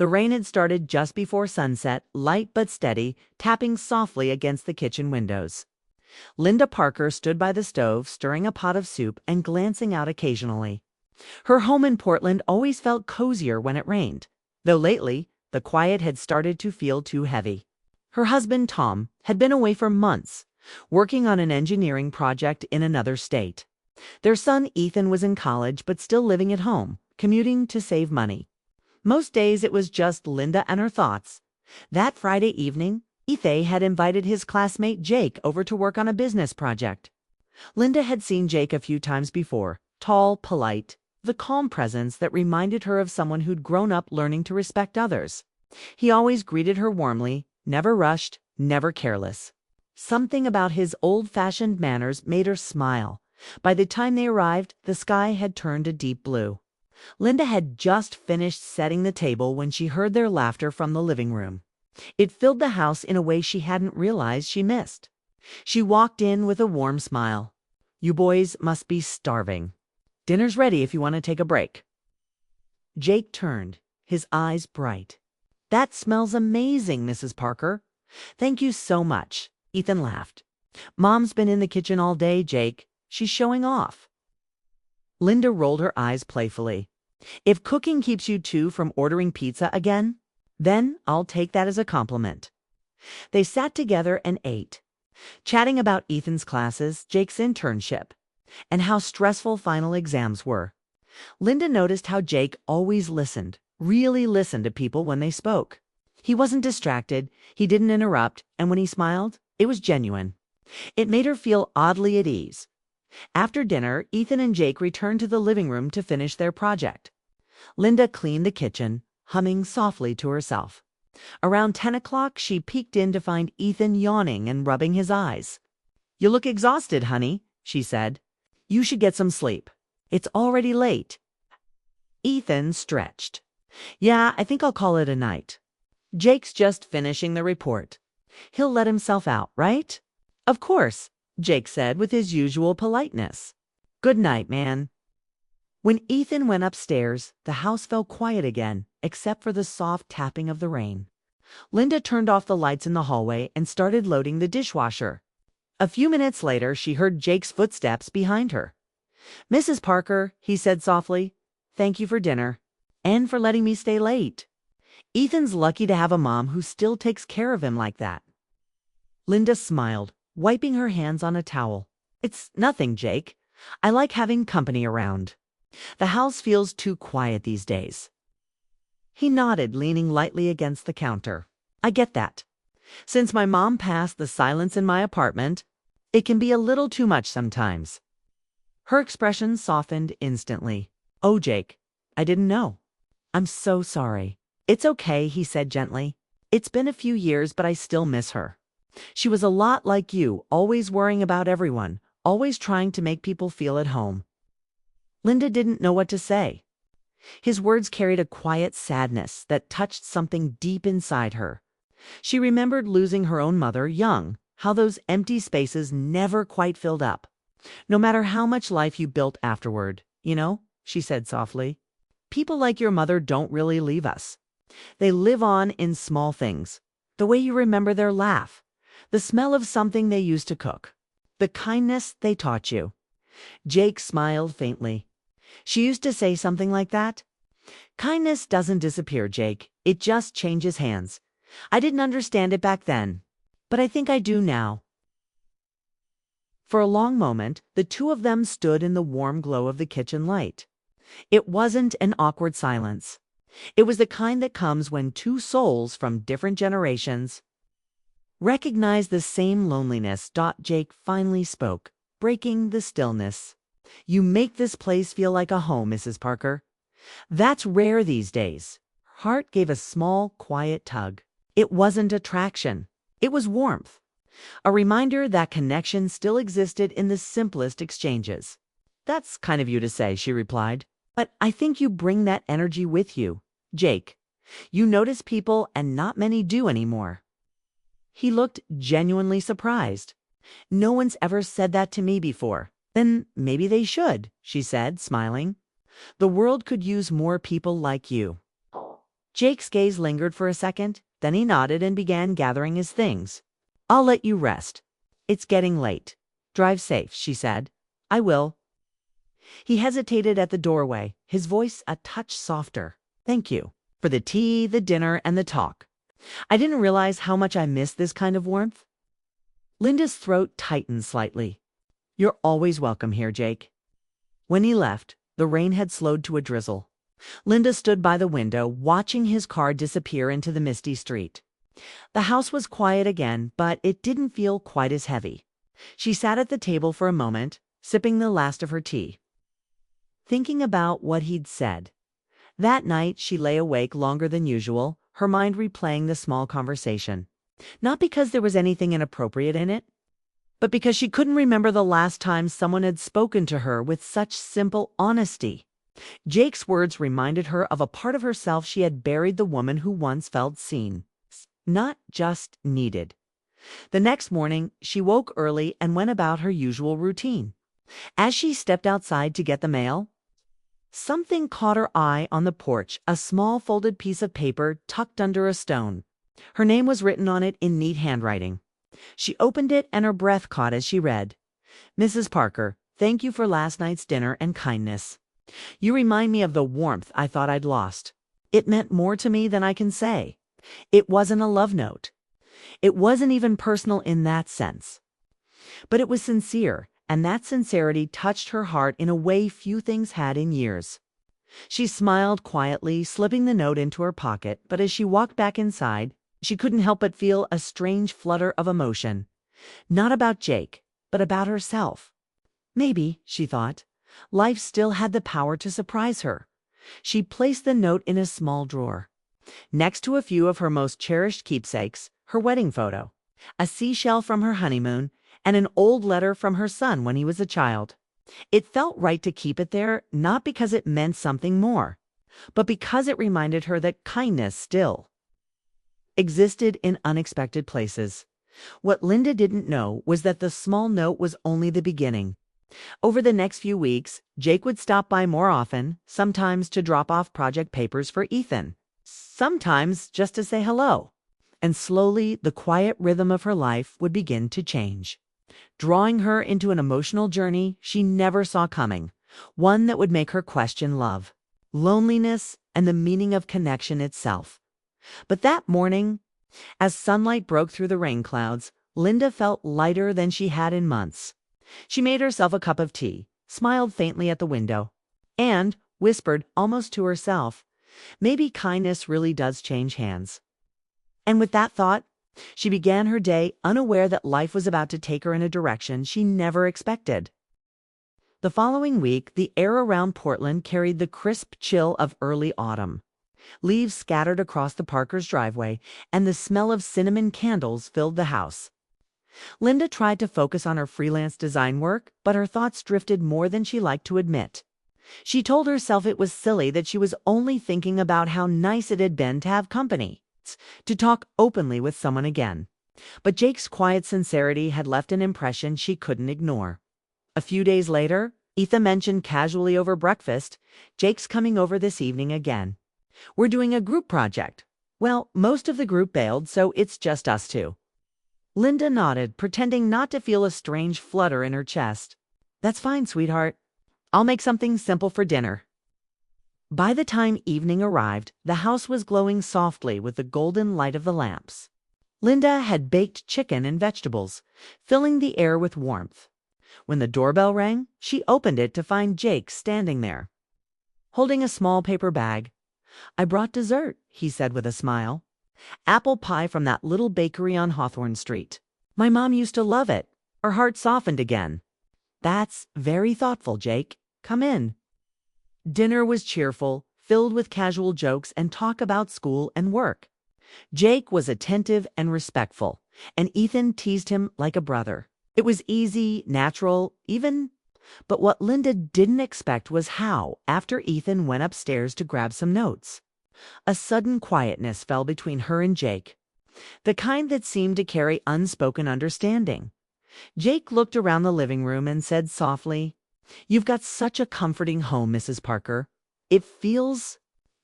The rain had started just before sunset, light but steady, tapping softly against the kitchen windows. Linda Parker stood by the stove, stirring a pot of soup and glancing out occasionally. Her home in Portland always felt cozier when it rained, though lately the quiet had started to feel too heavy. Her husband, Tom, had been away for months, working on an engineering project in another state. Their son, Ethan, was in college but still living at home, commuting to save money. Most days it was just Linda and her thoughts. That Friday evening, Ethan had invited his classmate Jake over to work on a business project. Linda had seen Jake a few times before, tall, polite, the calm presence that reminded her of someone who'd grown up learning to respect others. He always greeted her warmly, never rushed, never careless. Something about his old-fashioned manners made her smile. By the time they arrived, the sky had turned a deep blue. Linda had just finished setting the table when she heard their laughter from the living room. It filled the house in a way she hadn't realized she missed. She walked in with a warm smile. "You boys must be starving. Dinner's ready if you want to take a break." Jake turned, his eyes bright. "That smells amazing, Mrs. Parker." "Thank you so much," Ethan laughed. "Mom's been in the kitchen all day, Jake. She's showing off." Linda rolled her eyes playfully. "If cooking keeps you two from ordering pizza again, then I'll take that as a compliment." They sat together and ate, chatting about Ethan's classes, Jake's internship, and how stressful final exams were. Linda noticed how Jake always listened, really listened to people when they spoke. He wasn't distracted, he didn't interrupt, and when he smiled, it was genuine. It made her feel oddly at ease. After dinner, Ethan and Jake returned to the living room to finish their project. Linda cleaned the kitchen, humming softly to herself. Around 10 o'clock, she peeked in to find Ethan yawning and rubbing his eyes. "You look exhausted, honey," she said. "You should get some sleep. It's already late." Ethan stretched. "Yeah, I think I'll call it a night. Jake's just finishing the report. He'll let himself out, right?" "Of course," Jake said with his usual politeness. "Good night, man." When Ethan went upstairs, the house fell quiet again, except for the soft tapping of the rain. Linda turned off the lights in the hallway and started loading the dishwasher. A few minutes later, she heard Jake's footsteps behind her. "Mrs. Parker," he said softly, "thank you for dinner, and for letting me stay late. Ethan's lucky to have a mom who still takes care of him like that." Linda smiled, wiping her hands on a towel. "It's nothing, Jake. I like having company around. The house feels too quiet these days." He nodded, leaning lightly against the counter. "I get that. Since my mom passed, the silence in my apartment, it can be a little too much sometimes." Her expression softened instantly. "Oh, Jake, I didn't know. I'm so sorry." "It's okay," he said gently. "It's been a few years, but I still miss her. She was a lot like you, always worrying about everyone, always trying to make people feel at home." Linda didn't know what to say. His words carried a quiet sadness that touched something deep inside her. She remembered losing her own mother young, how those empty spaces never quite filled up. "No matter how much life you built afterward, she said softly, "people like your mother don't really leave us. They live on in small things. The way you remember their laugh, the smell of something they used to cook, the kindness they taught you." Jake smiled faintly. "She used to say something like that. Kindness doesn't disappear, Jake. It just changes hands. I didn't understand it back then, but I think I do now." For a long moment, the two of them stood in the warm glow of the kitchen light. It wasn't an awkward silence. It was the kind that comes when two souls from different generations recognize the same loneliness. Jake finally spoke, breaking the stillness. "You make this place feel like a home, Mrs. Parker. That's rare these days." Her heart gave a small, quiet tug. It wasn't attraction. It was warmth. A reminder that connection still existed in the simplest exchanges. "That's kind of you to say," she replied. "But I think you bring that energy with you, Jake. You notice people, and not many do anymore." He looked genuinely surprised. "No one's ever said that to me before." "Then maybe they should," she said, smiling. "The world could use more people like you." Jake's gaze lingered for a second, then he nodded and began gathering his things. "I'll let you rest. It's getting late. Drive safe," she said. "I will." He hesitated at the doorway, his voice a touch softer. "Thank you for the tea, the dinner, and the talk. I didn't realize how much I missed this kind of warmth." Linda's throat tightened slightly. "You're always welcome here, Jake." When he left, the rain had slowed to a drizzle. Linda stood by the window, watching his car disappear into the misty street. The house was quiet again, but it didn't feel quite as heavy. She sat at the table for a moment, sipping the last of her tea, thinking about what he'd said. That night, she lay awake longer than usual, her mind replaying the small conversation. Not because there was anything inappropriate in it, but because she couldn't remember the last time someone had spoken to her with such simple honesty. Jake's words reminded her of a part of herself she had buried, the woman who once felt seen, not just needed. The next morning, she woke early and went about her usual routine. As she stepped outside to get the mail, something caught her eye on the porch, a small folded piece of paper tucked under a stone. Her name was written on it in neat handwriting. She opened it and her breath caught as she read, "Mrs. Parker, thank you for last night's dinner and kindness. You remind me of the warmth I thought I'd lost. It meant more to me than I can say. It wasn't a love note. It wasn't even personal in that sense. But it was sincere, and that sincerity touched her heart in a way few things had in years." She smiled quietly, slipping the note into her pocket, but as she walked back inside, she couldn't help but feel a strange flutter of emotion. Not about Jake, but about herself. Maybe, she thought, life still had the power to surprise her. She placed the note in a small drawer, next to a few of her most cherished keepsakes, her wedding photo, a seashell from her honeymoon, and an old letter from her son when he was a child. It felt right to keep it there, not because it meant something more, but because it reminded her that kindness still existed in unexpected places. What Linda didn't know was that the small note was only the beginning. Over the next few weeks, Jake would stop by more often, sometimes to drop off project papers for Ethan, sometimes just to say hello. And slowly, the quiet rhythm of her life would begin to change, drawing her into an emotional journey she never saw coming, one that would make her question love, loneliness, and the meaning of connection itself. But that morning, as sunlight broke through the rain clouds, Linda felt lighter than she had in months. She made herself a cup of tea, smiled faintly at the window, and whispered almost to herself, "Maybe kindness really does change hands." And with that thought, she began her day, unaware that life was about to take her in a direction she never expected. The following week, the air around Portland carried the crisp chill of early autumn. Leaves scattered across the Parkers' driveway, and the smell of cinnamon candles filled the house. Linda tried to focus on her freelance design work, but her thoughts drifted more than she liked to admit. She told herself it was silly, that she was only thinking about how nice it had been to have company, to talk openly with someone again. But Jake's quiet sincerity had left an impression she couldn't ignore. A few days later, Ethan mentioned casually over breakfast, "Jake's coming over this evening again. We're doing a group project. Well, most of the group bailed, so it's just us two." Linda nodded, pretending not to feel a strange flutter in her chest. "That's fine, sweetheart. I'll make something simple for dinner." By the time evening arrived, the house was glowing softly with the golden light of the lamps. Linda had baked chicken and vegetables, filling the air with warmth. When the doorbell rang, she opened it to find Jake standing there, holding a small paper bag. "I brought dessert," he said with a smile. "Apple pie from that little bakery on Hawthorne Street. My mom used to love it." Her heart softened again. "That's very thoughtful, Jake. Come in." Dinner was cheerful, filled with casual jokes and talk about school and work. Jake was attentive and respectful, and Ethan teased him like a brother. It was easy, natural, even. But what Linda didn't expect was how, after Ethan went upstairs to grab some notes, a sudden quietness fell between her and Jake, the kind that seemed to carry unspoken understanding. Jake looked around the living room and said softly, "You've got such a comforting home, Mrs. Parker. It feels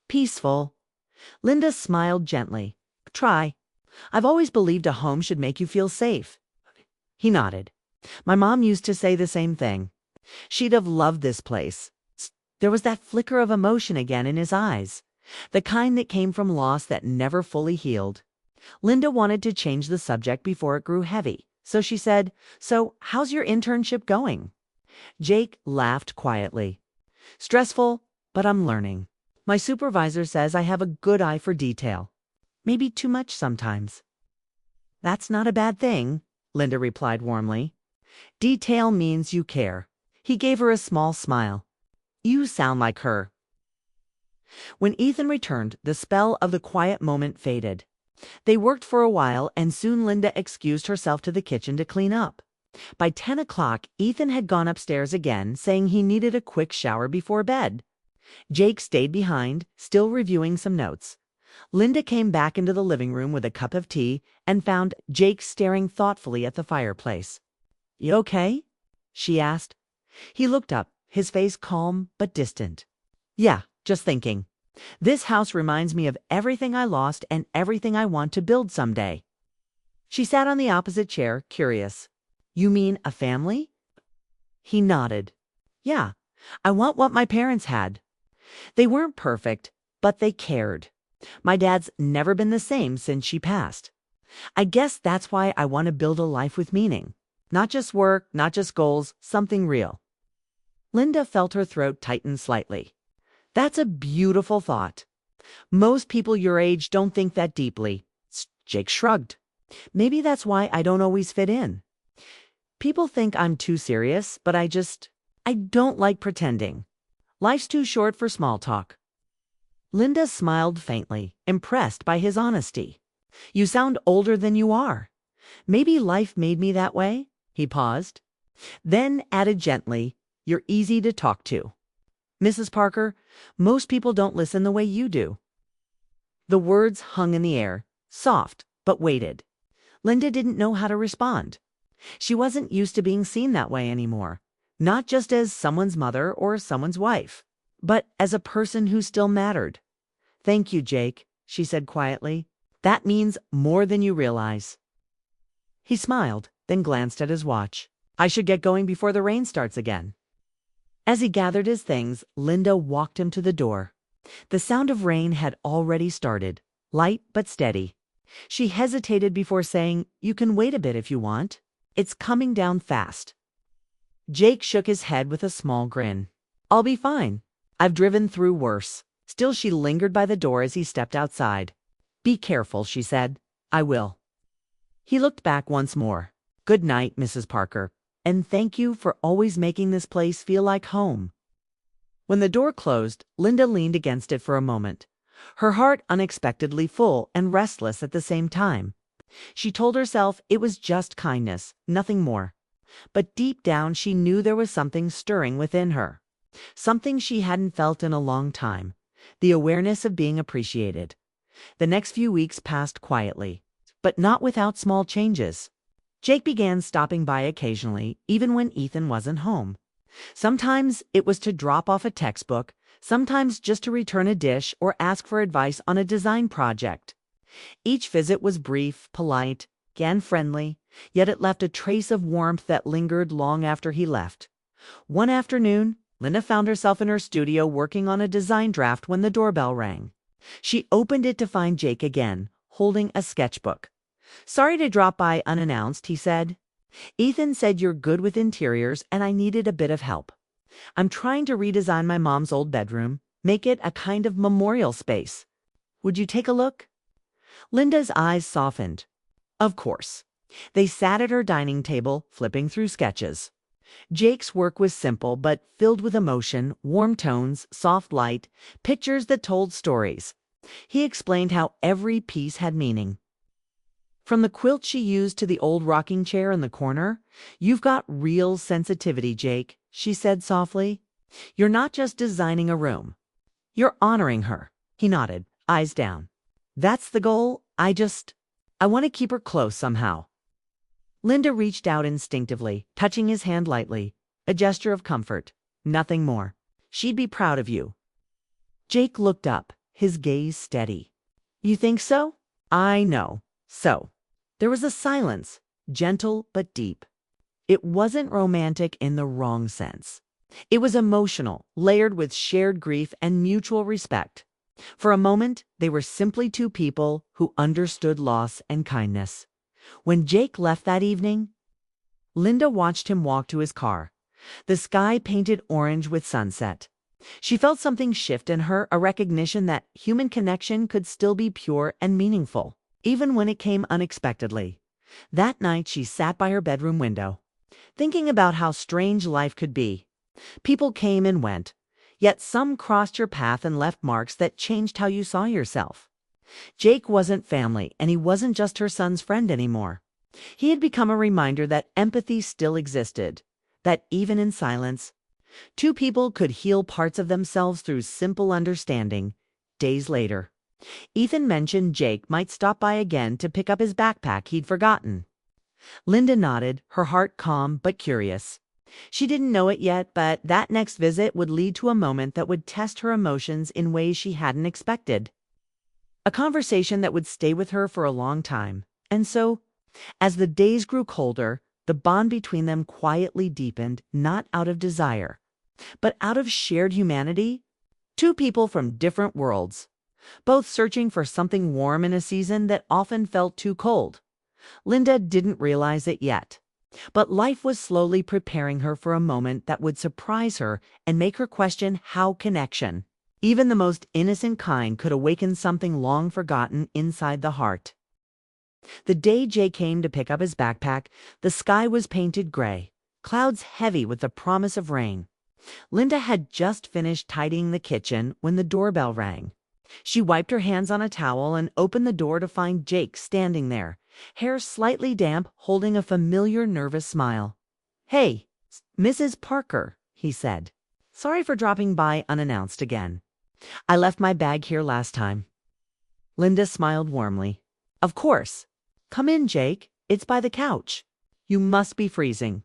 peaceful." Linda smiled gently. Try. I've always believed a home should make you feel safe. He nodded. My mom used to say the same thing. She'd have loved this place. There was that flicker of emotion again in his eyes, the kind that came from loss that never fully healed. Linda wanted to change the subject before it grew heavy, so she said, "So, how's your internship going?" Jake laughed quietly. "Stressful, but I'm learning. My supervisor says I have a good eye for detail. Maybe too much sometimes." "That's not a bad thing," Linda replied warmly. "Detail means you care." He gave her a small smile. "You sound like her." When Ethan returned, the spell of the quiet moment faded. They worked for a while, and soon Linda excused herself to the kitchen to clean up. By 10 o'clock, Ethan had gone upstairs again, saying he needed a quick shower before bed. Jake stayed behind, still reviewing some notes. Linda came back into the living room with a cup of tea and found Jake staring thoughtfully at the fireplace. "You okay?" she asked. He looked up, his face calm but distant. "Yeah, just thinking. This house reminds me of everything I lost and everything I want to build someday." She sat on the opposite chair, curious. "You mean a family?" He nodded. "Yeah, I want what my parents had. They weren't perfect, but they cared. My dad's never been the same since she passed. I guess that's why I want to build a life with meaning. Not just work, not just goals, something real." Linda felt her throat tighten slightly. "That's a beautiful thought. Most people your age don't think that deeply." Jake shrugged. "Maybe that's why I don't always fit in. People think I'm too serious, but I don't like pretending. Life's too short for small talk." Linda smiled faintly, impressed by his honesty. "You sound older than you are. Maybe life made me that way." He paused, then added gently, "You're easy to talk to. Mrs. Parker, most people don't listen the way you do." The words hung in the air, soft but weighted. Linda didn't know how to respond. She wasn't used to being seen that way anymore, not just as someone's mother or someone's wife, but as a person who still mattered. "Thank you, Jake," she said quietly. "That means more than you realize." He smiled, then glanced at his watch. "I should get going before the rain starts again." As he gathered his things, Linda walked him to the door. The sound of rain had already started, light but steady. She hesitated before saying, "You can wait a bit if you want. It's coming down fast." Jake shook his head with a small grin. "I'll be fine. I've driven through worse." Still, she lingered by the door as he stepped outside. "Be careful," she said. "I will." He looked back once more. "Good night, Mrs. Parker, and thank you for always making this place feel like home." When the door closed, Linda leaned against it for a moment, her heart unexpectedly full and restless at the same time. She told herself it was just kindness, nothing more. But deep down she knew there was something stirring within her. Something she hadn't felt in a long time, the awareness of being appreciated. The next few weeks passed quietly, but not without small changes. Jake began stopping by occasionally, even when Ethan wasn't home. Sometimes it was to drop off a textbook, sometimes just to return a dish or ask for advice on a design project. Each visit was brief, polite, and friendly, yet it left a trace of warmth that lingered long after he left. One afternoon, Linda found herself in her studio working on a design draft when the doorbell rang. She opened it to find Jake again, holding a sketchbook. "Sorry to drop by unannounced," he said. "Ethan said you're good with interiors and I needed a bit of help. I'm trying to redesign my mom's old bedroom, make it a kind of memorial space. Would you take a look?" Linda's eyes softened. Of course. They sat at her dining table, flipping through sketches. Jake's work was simple but filled with emotion, warm tones, soft light, pictures that told stories. He explained how every piece had meaning. "From the quilt she used to the old rocking chair in the corner, you've got real sensitivity, Jake," she said softly. "You're not just designing a room. You're honoring her." He nodded, eyes down. "That's the goal. I want to keep her close somehow." Linda reached out instinctively, touching his hand lightly, a gesture of comfort, nothing more. "She'd be proud of you." Jake looked up, his gaze steady. "You think so? I know. So." There was a silence, gentle but deep. It wasn't romantic in the wrong sense. It was emotional, layered with shared grief and mutual respect. For a moment, they were simply two people who understood loss and kindness. When Jake left that evening, Linda watched him walk to his car, the sky painted orange with sunset. She felt something shift in her, a recognition that human connection could still be pure and meaningful, even when it came unexpectedly. That night, she sat by her bedroom window, thinking about how strange life could be. People came and went, yet some crossed your path and left marks that changed how you saw yourself. Jake wasn't family, and he wasn't just her son's friend anymore. He had become a reminder that empathy still existed, that even in silence, two people could heal parts of themselves through simple understanding. Days later, Ethan mentioned Jake might stop by again to pick up his backpack he'd forgotten. Linda nodded, her heart calm but curious. She didn't know it yet, but that next visit would lead to a moment that would test her emotions in ways she hadn't expected. A conversation that would stay with her for a long time. And so, as the days grew colder, the bond between them quietly deepened, not out of desire, but out of shared humanity. Two people from different worlds, both searching for something warm in a season that often felt too cold. Linda didn't realize it yet, but life was slowly preparing her for a moment that would surprise her and make her question how connection, even the most innocent kind, could awaken something long forgotten inside the heart. The day Jay came to pick up his backpack, the sky was painted gray, clouds heavy with the promise of rain. Linda had just finished tidying the kitchen when the doorbell rang. She wiped her hands on a towel and opened the door to find Jake standing there, hair slightly damp, holding a familiar nervous smile. "Hey, Mrs. Parker," he said. "Sorry for dropping by unannounced again. I left my bag here last time." Linda smiled warmly. "Of course. Come in, Jake. It's by the couch. You must be freezing."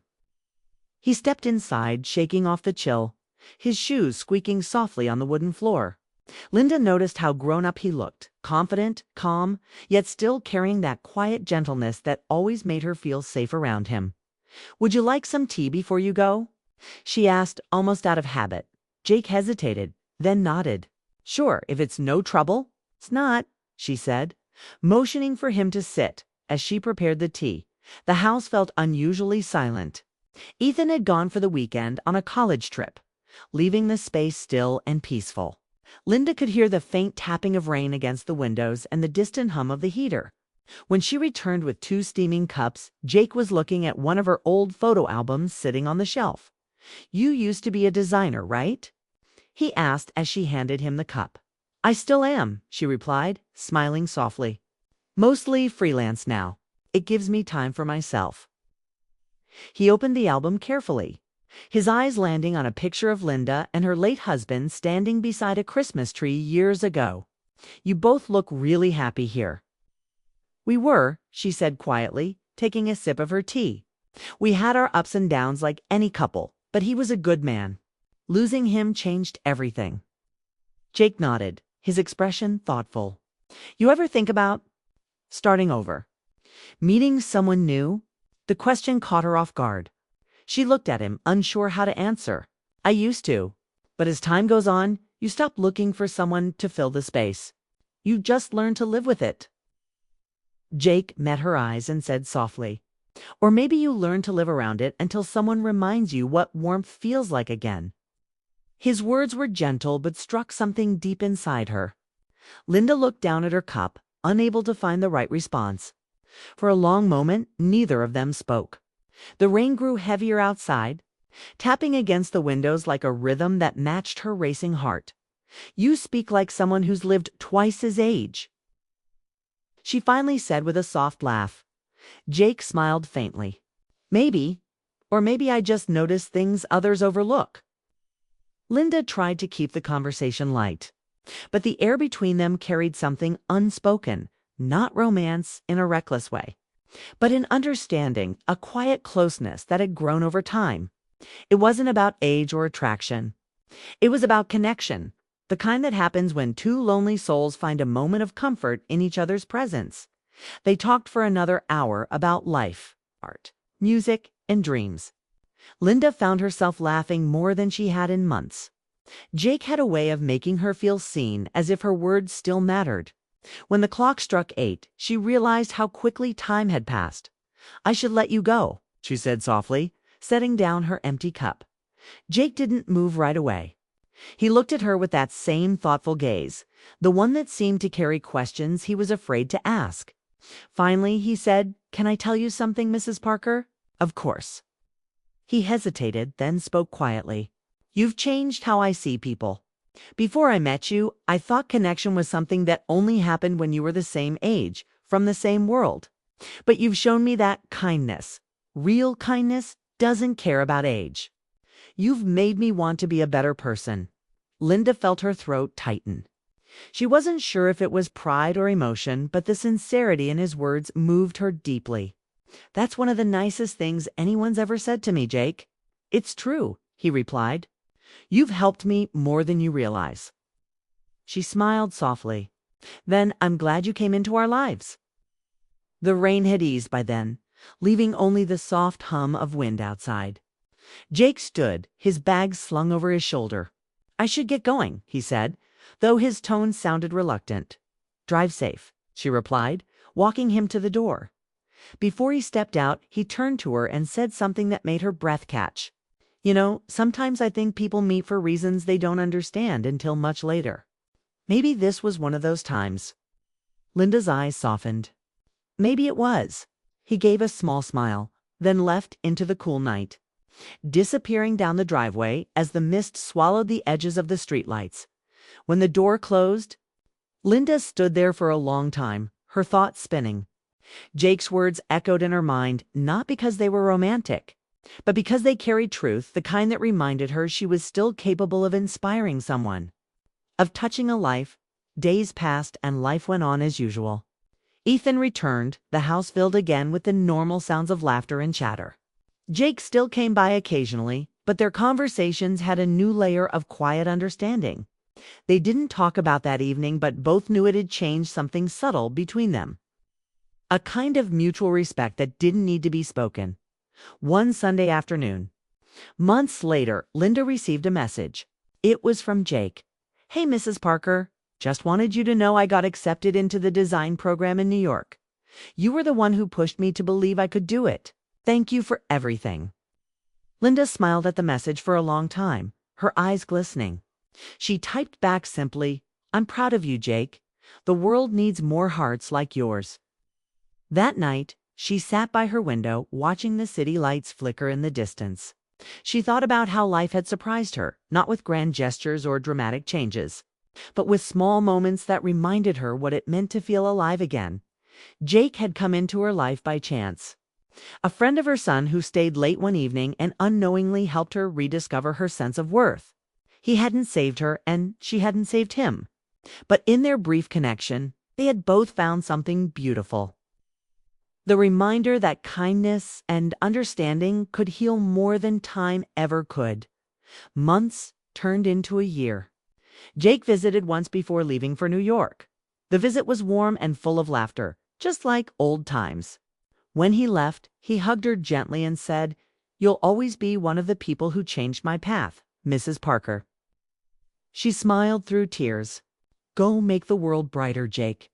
He stepped inside, shaking off the chill, his shoes squeaking softly on the wooden floor. Linda noticed how grown-up he looked, confident, calm, yet still carrying that quiet gentleness that always made her feel safe around him. "Would you like some tea before you go?" she asked, almost out of habit. Jake hesitated, then nodded. "Sure, if it's no trouble." "It's not," she said, motioning for him to sit as she prepared the tea. The house felt unusually silent. Ethan had gone for the weekend on a college trip, leaving the space still and peaceful. Linda could hear the faint tapping of rain against the windows and the distant hum of the heater. When she returned with two steaming cups, Jake was looking at one of her old photo albums sitting on the shelf. "You used to be a designer, right?" he asked as she handed him the cup. "I still am," she replied, smiling softly. "Mostly freelance now. It gives me time for myself." He opened the album carefully, his eyes landing on a picture of Linda and her late husband standing beside a Christmas tree years ago. "You both look really happy here." "We were," she said quietly, taking a sip of her tea. "We had our ups and downs like any couple, but he was a good man. Losing him changed everything." Jake nodded, his expression thoughtful. "You ever think about starting over? Meeting someone new?" The question caught her off guard. She looked at him, unsure how to answer. "I used to. But as time goes on, you stop looking for someone to fill the space. You just learn to live with it." Jake met her eyes and said softly, "Or maybe you learn to live around it until someone reminds you what warmth feels like again." His words were gentle but struck something deep inside her. Linda looked down at her cup, unable to find the right response. For a long moment, neither of them spoke. The rain grew heavier outside, tapping against the windows like a rhythm that matched her racing heart. "You speak like someone who's lived twice his age," she finally said with a soft laugh. Jake smiled faintly. "Maybe. Or maybe I just notice things others overlook." Linda tried to keep the conversation light, but the air between them carried something unspoken, not romance in a reckless way, but an understanding, a quiet closeness that had grown over time. It wasn't about age or attraction. It was about connection, the kind that happens when two lonely souls find a moment of comfort in each other's presence. They talked for another hour about life, art, music, and dreams. Linda found herself laughing more than she had in months. Jake had a way of making her feel seen, as if her words still mattered. When the clock struck 8, she realized how quickly time had passed. "I should let you go," she said softly, setting down her empty cup. Jake didn't move right away. He looked at her with that same thoughtful gaze, the one that seemed to carry questions he was afraid to ask. Finally, he said, "Can I tell you something, Mrs. Parker?" "Of course." He hesitated, then spoke quietly. "You've changed how I see people. Before I met you, I thought connection was something that only happened when you were the same age, from the same world. But you've shown me that kindness, real kindness, doesn't care about age. You've made me want to be a better person." Linda felt her throat tighten. She wasn't sure if it was pride or emotion, but the sincerity in his words moved her deeply. "That's one of the nicest things anyone's ever said to me, Jake." "It's true," he replied. "You've helped me more than you realize." She smiled softly. "Then I'm glad you came into our lives." The rain had eased by then, leaving only the soft hum of wind outside. Jake stood, his bag slung over his shoulder. "I should get going," he said, though his tone sounded reluctant. "Drive safe," she replied, walking him to the door. Before he stepped out, he turned to her and said something that made her breath catch. "You know, sometimes I think people meet for reasons they don't understand until much later. Maybe this was one of those times." Linda's eyes softened. "Maybe it was." He gave a small smile, then left into the cool night, disappearing down the driveway as the mist swallowed the edges of the streetlights. When the door closed, Linda stood there for a long time, her thoughts spinning. Jake's words echoed in her mind, not because they were romantic, but because they carried truth, the kind that reminded her she was still capable of inspiring someone, of touching a life. Days passed and life went on as usual. Ethan returned, the house filled again with the normal sounds of laughter and chatter. Jake still came by occasionally, but their conversations had a new layer of quiet understanding. They didn't talk about that evening, but both knew it had changed something subtle between them. A kind of mutual respect that didn't need to be spoken. One Sunday afternoon, months later, Linda received a message. It was from Jake. "Hey, Mrs. Parker, just wanted you to know I got accepted into the design program in New York. You were the one who pushed me to believe I could do it. Thank you for everything." Linda smiled at the message for a long time, her eyes glistening. She typed back simply, "I'm proud of you, Jake. The world needs more hearts like yours." That night, she sat by her window, watching the city lights flicker in the distance. She thought about how life had surprised her, not with grand gestures or dramatic changes, but with small moments that reminded her what it meant to feel alive again. Jake had come into her life by chance. A friend of her son who stayed late one evening and unknowingly helped her rediscover her sense of worth. He hadn't saved her, and she hadn't saved him. But in their brief connection, they had both found something beautiful. The reminder that kindness and understanding could heal more than time ever could. Months turned into a year. Jake visited once before leaving for New York. The visit was warm and full of laughter, just like old times. When he left, he hugged her gently and said, "You'll always be one of the people who changed my path, Mrs. Parker." She smiled through tears. "Go make the world brighter, Jake."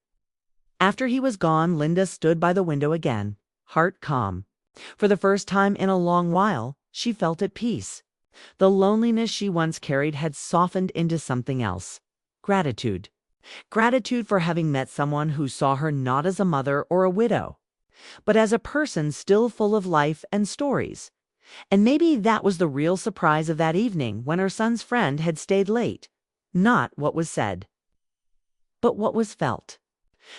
After he was gone, Linda stood by the window again, heart calm. For the first time in a long while, she felt at peace. The loneliness she once carried had softened into something else. Gratitude. Gratitude for having met someone who saw her not as a mother or a widow, but as a person still full of life and stories. And maybe that was the real surprise of that evening when her son's friend had stayed late. Not what was said, but what was felt.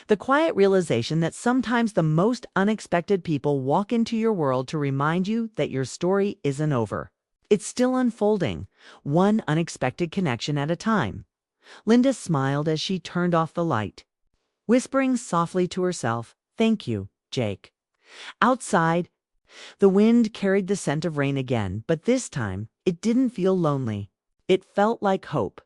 The quiet realization that sometimes the most unexpected people walk into your world to remind you that your story isn't over. It's still unfolding, one unexpected connection at a time. Linda smiled as she turned off the light, whispering softly to herself, "Thank you, Jake." Outside, the wind carried the scent of rain again, but this time it didn't feel lonely. It felt like hope.